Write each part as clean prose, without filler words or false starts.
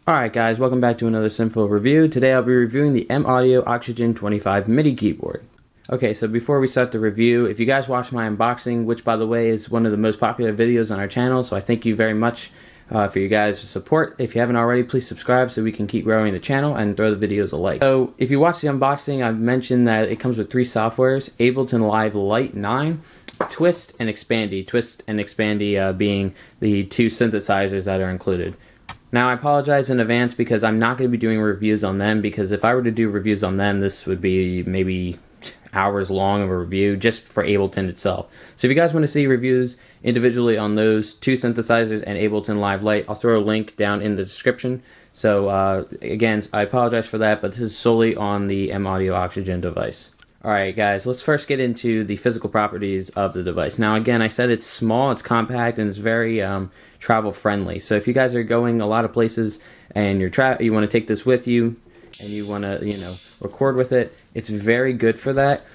Alright guys, welcome back to another simple review. Today I'll be reviewing the M-Audio Oxygen 25 MIDI keyboard. Okay, so before we start the review, if you guys watched my unboxing, which by the way is one of the most popular videos on our channel, so I thank you very much for you guys' support. If you haven't already, please subscribe so we can keep growing the channel and throw the videos a like. So if you watch the unboxing, I've mentioned that it comes with three softwares: Ableton Live Lite 9, Twist, and Expandy. Twist and Expandy being the two synthesizers that are included. Now I apologize in advance because I'm not going to be doing reviews on them, because if I were to do reviews on them, this would be maybe hours long of a review just for Ableton itself. So if you guys want to see reviews individually on those two synthesizers and Ableton Live Lite, I'll throw a link down in the description. So again, I apologize for that, but this is solely on the M-Audio Oxygen device. Alright guys, let's first get into the physical properties of the device. Now again, I said it's small, it's compact, and it's very travel friendly. So if you guys are going a lot of places and you want to take this with you and you want to record with it, it's very good for that.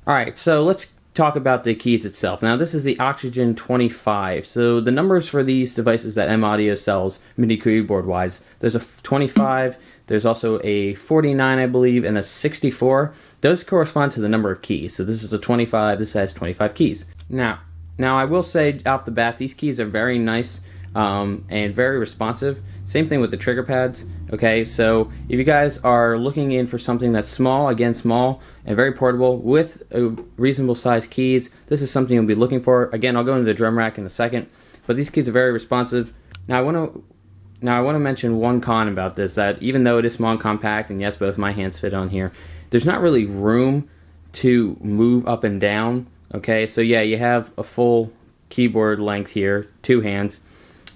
Alright, so let's talk about the keys itself. Now this is the Oxygen 25. So the numbers for these devices that M-Audio sells MIDI keyboard wise, there's a 25, there's also a 49 I believe, and a 64. Those correspond to the number of keys. So this is a 25, this has 25 keys. Now I will say off the bat, these keys are very nice and very responsive. Same thing with the trigger pads. Okay, so if you guys are looking in for something that's small, again small and very portable with reasonable size keys, this is something you'll be looking for. Again, I'll go into the drum rack in a second, but these keys are very responsive. Now I want to mention one con about this, that even though it is small and compact, and yes, both my hands fit on here, there's not really room to move up and down. Okay, so yeah, you have a full keyboard length here, two hands,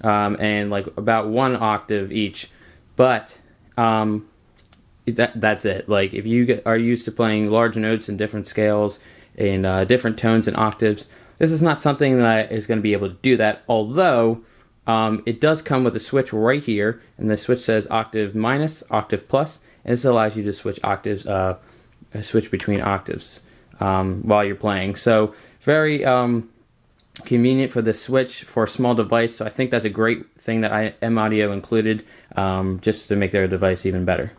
and like about 1 octave each, but that's it. Like if you are used to playing large notes in different scales, in different tones and octaves, this is not something that is going to be able to do that, although it does come with a switch right here, and the switch says octave minus, octave plus, and this allows you to switch octaves, switch between octaves while you're playing. So very convenient for the switch for a small device. So I think that's a great thing that M-Audio included, just to make their device even better.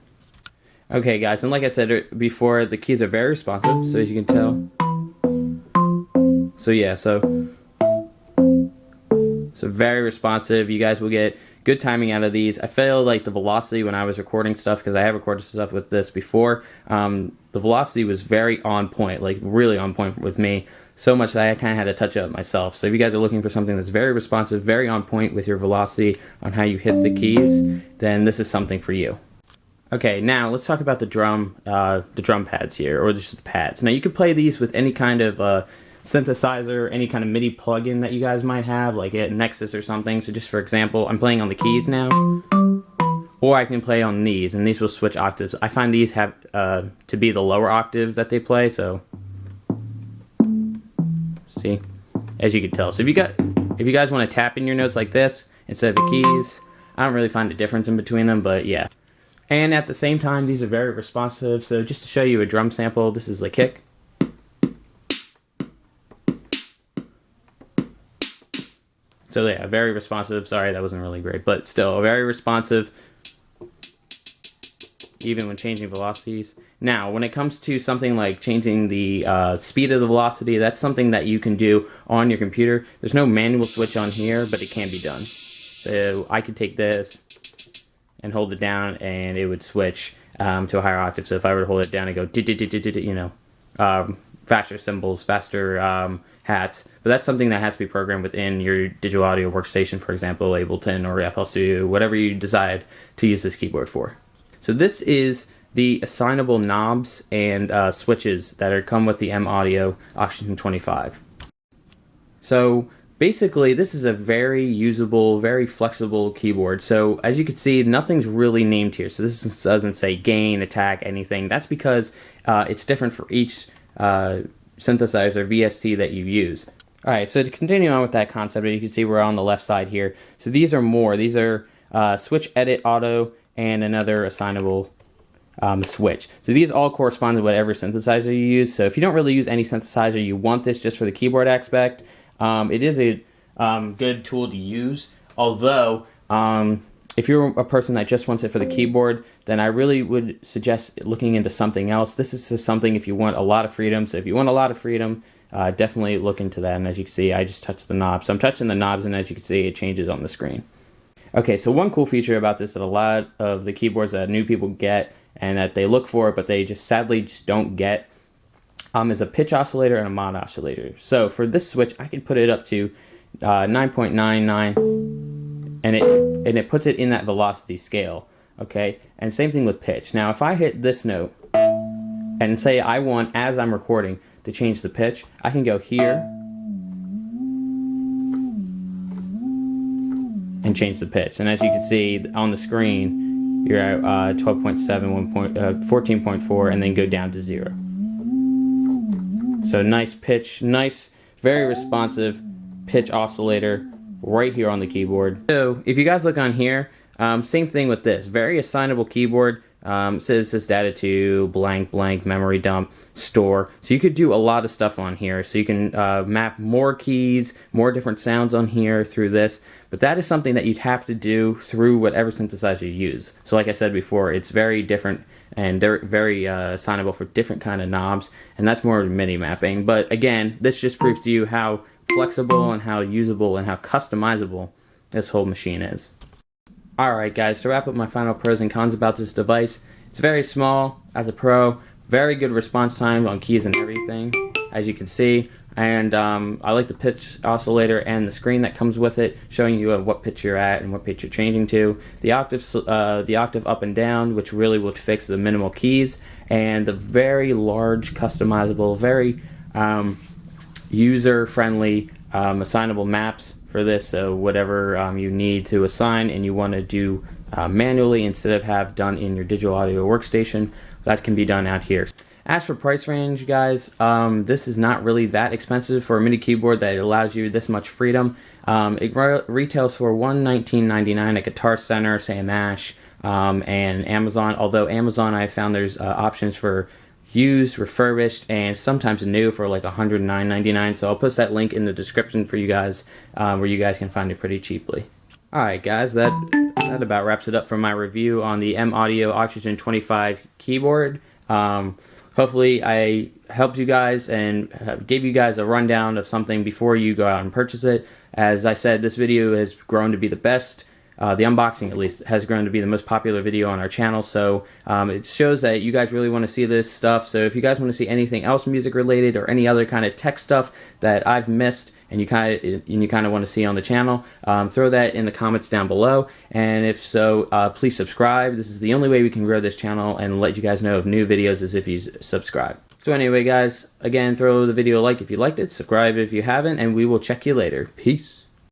Okay guys, and like I said before, the keys are very responsive, so as you can tell. So yeah, so very responsive. You guys will get good timing out of these. I feel like the velocity when I was recording stuff, because I have recorded stuff with this before, the velocity was very on point, like really on point with me, so much that I kind of had to touch it up myself. So if you guys are looking for something that's very responsive, very on point with your velocity on how you hit the keys, then this is something for you. Okay, now let's talk about the drum pads here, or just the pads. Now you could play these with any kind of synthesizer, any kind of MIDI plugin that you guys might have, like at Nexus or something. So just for example, I'm playing on the keys now, or I can play on these, and these will switch octaves. I find these have to be the lower octaves that they play, so see, as you can tell. So if you guys want to tap in your notes like this instead of the keys, I don't really find a difference in between them, but yeah. And at the same time, these are very responsive. So just to show you a drum sample, this is the kick. So yeah, very responsive. Sorry, that wasn't really great, but still very responsive, even when changing velocities. Now, when it comes to something like changing the speed of the velocity, that's something that you can do on your computer. There's no manual switch on here, but it can be done. So I could take this and hold it down, and it would switch to a higher octave. So if I were to hold it down and go, faster cymbals, faster hats. But that's something that has to be programmed within your digital audio workstation, for example, Ableton or FL Studio, whatever you decide to use this keyboard for. So this is the assignable knobs and switches that come with the M-Audio Oxygen 25. So basically, this is a very usable, very flexible keyboard. So as you can see, nothing's really named here. So this doesn't say gain, attack, anything. That's because it's different for each synthesizer VST that you use. Alright, so to continue on with that concept, you can see we're on the left side here. So these are switch, edit, auto, and another assignable switch. So these all correspond to whatever synthesizer you use. So if you don't really use any synthesizer, you want this just for the keyboard aspect. It is a good tool to use, although if you're a person that just wants it for the keyboard, then I really would suggest looking into something else. This is just something if you want a lot of freedom. So if you want a lot of freedom, definitely look into that. And as you can see, I just touched the knob. So I'm touching the knobs, and as you can see, it changes on the screen. Okay, so one cool feature about this that a lot of the keyboards that new people get and that they look for, but they just sadly just don't get, is a pitch oscillator and a mod oscillator. So for this switch, I can put it up to 9.99, and it puts it in that velocity scale. Okay, and same thing with pitch. Now, if I hit this note and say I want, as I'm recording, to change the pitch, I can go here and change the pitch. And as you can see on the screen, you're at 12.7, 14.4, and then go down to 0. So nice pitch, nice, very responsive pitch oscillator right here on the keyboard. So if you guys look on here, same thing with this, very assignable keyboard. Says this data to blank blank memory dump store. So you could do a lot of stuff on here. So you can map more keys, more different sounds on here through this. But that is something that you'd have to do through whatever synthesizer you use. So like I said before, it's very different and they're very assignable for different kind of knobs. And that's more MIDI mapping. But again, this just proves to you how flexible and how usable and how customizable this whole machine is. Alright guys, to wrap up my final pros and cons about this device, it's very small as a pro, very good response time on keys and everything, as you can see, and I like the pitch oscillator and the screen that comes with it, showing you what pitch you're at and what pitch you're changing to, the octave up and down, which really will fix the minimal keys, and the very large, customizable, very user-friendly assignable maps for this, so whatever you need to assign and you want to do manually instead of have done in your digital audio workstation, that can be done out here. As for price range, guys, this is not really that expensive for a MIDI keyboard that allows you this much freedom. It retails for $119.99 at Guitar Center, Sam Ash, and Amazon, although Amazon I found there's options for used, refurbished, and sometimes new for like $109.99. So I'll post that link in the description for you guys, where you guys can find it pretty cheaply. Alright guys, that about wraps it up for my review on the M-Audio Oxygen 25 keyboard. Hopefully I helped you guys and gave you guys a rundown of something before you go out and purchase it. As I said, this video has grown to be the best. The unboxing, at least, has grown to be the most popular video on our channel, so it shows that you guys really want to see this stuff. So if you guys want to see anything else music related or any other kind of tech stuff that I've missed and you kind of want to see on the channel, throw that in the comments down below. And if so, please subscribe. This is the only way we can grow this channel and let you guys know of new videos is if you subscribe. So anyway, guys, again, throw the video a like if you liked it, subscribe if you haven't, and we will check you later. Peace.